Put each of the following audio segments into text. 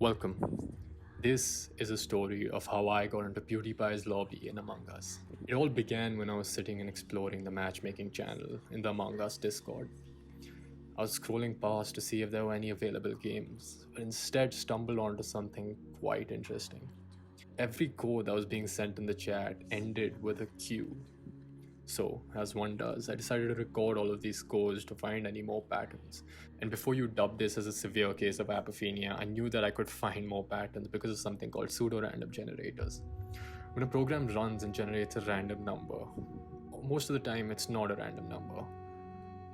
Welcome. This is a story of how I got into PewDiePie's lobby in Among Us. It all began when I was sitting and exploring the matchmaking channel in the Among Us Discord. I was scrolling past to see if there were any available games, but instead stumbled onto something quite interesting. Every code that was being sent in the chat ended with a Q. So, as one does, I decided to record all of these codes to find any more patterns. And before you dub this as a severe case of apophenia, I knew that I could find more patterns because of something called pseudo-random generators. When a program runs and generates a random number, most of the time it's not a random number,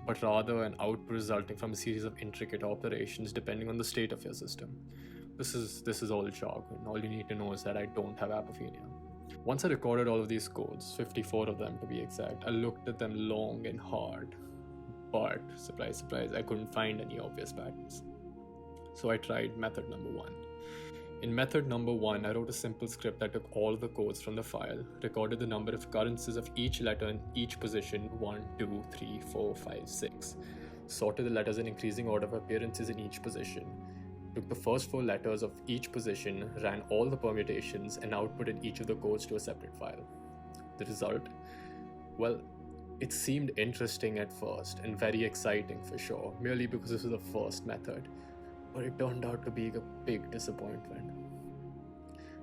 but rather an output resulting from a series of intricate operations depending on the state of your system. This is all jargon. All you need to know is that I don't have apophenia. Once I recorded all of these codes, 54 of them to be exact, I looked at them long and hard. But, surprise, surprise, I couldn't find any obvious patterns. So I tried method number 1. In method number 1, I wrote a simple script that took all the codes from the file, recorded the number of occurrences of each letter in each position 1, 2, 3, 4, 5, 6, sorted the letters in increasing order of appearances in each position, took the first 4 letters of each position, ran all the permutations, and outputted each of the codes to a separate file. The result? Well, it seemed interesting at first and very exciting for sure, merely because this was the first method, but it turned out to be a big disappointment.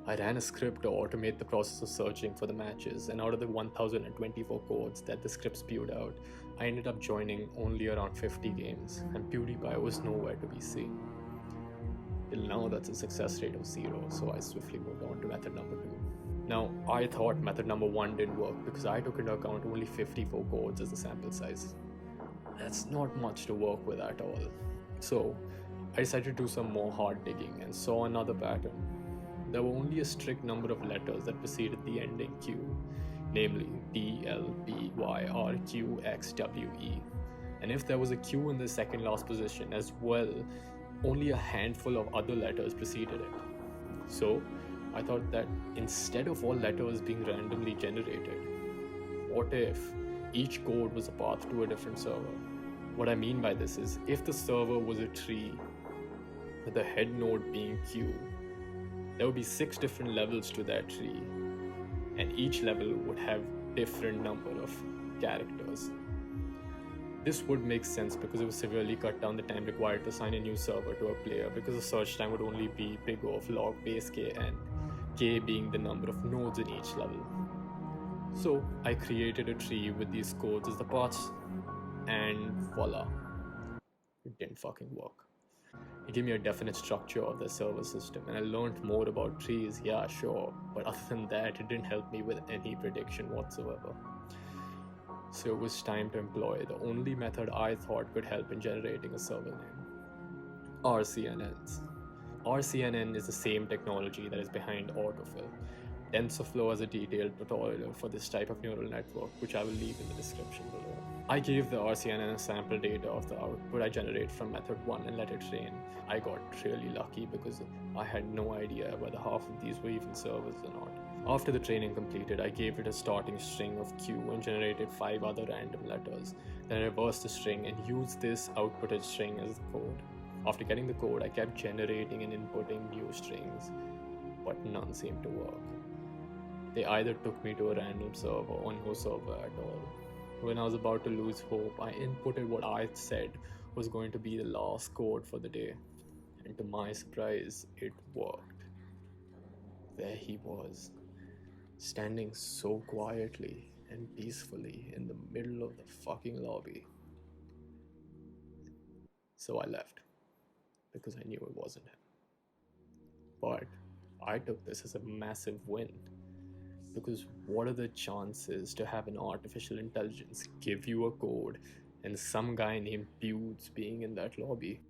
I ran a script to automate the process of searching for the matches, and out of the 1024 codes that the script spewed out, I ended up joining only around 50 games, and PewDiePie was nowhere to be seen. Till now, that's a success rate of 0, so I swiftly moved on to method number 2. Now, I thought method number 1 didn't work because I took into account only 54 codes as the sample size. That's not much to work with at all. So, I decided to do some more hard digging and saw another pattern. There were only a strict number of letters that preceded the ending Q, namely D, L, B, Y, R, Q, X, W, E. And if there was a Q in the second last position as well, only a handful of other letters preceded it. So, I thought that instead of all letters being randomly generated, what if each code was a path to a different server? What I mean by this is, if the server was a tree, with the head node being Q, there would be 6 different levels to that tree, and each level would have different number of characters. This would make sense because it would severely cut down the time required to assign a new server to a player, because the search time would only be big O of log base kn, k being the number of nodes in each level. So I created a tree with these codes as the paths, and voila, it didn't fucking work. It gave me a definite structure of the server system, and I learned more about trees, yeah sure, but other than that it didn't help me with any prediction whatsoever. So it was time to employ the only method I thought could help in generating a server name: RCNNs. RCNN is the same technology that is behind autofill. Tensorflow has a detailed tutorial for this type of neural network, which I will leave in the description below. I gave the RCNN sample data of the output I generate from method 1 and let it train. I got really lucky because I had no idea whether half of these were even servers or not. After the training completed, I gave it a starting string of Q and generated 5 other random letters. Then I reversed the string and used this outputted string as the code. After getting the code, I kept generating and inputting new strings, but none seemed to work. They either took me to a random server or no server at all. When I was about to lose hope, I inputted what I said was going to be the last code for the day, and to my surprise, it worked. There he was, standing so quietly and peacefully in the middle of the fucking lobby. So I left, because I knew it wasn't him. But I took this as a massive win, because what are the chances to have an artificial intelligence give you a code and some guy named PewDiePie's being in that lobby?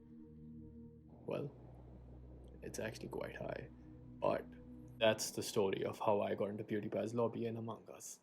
Well, it's actually quite high. But that's the story of how I got into PewDiePie's lobby in Among Us.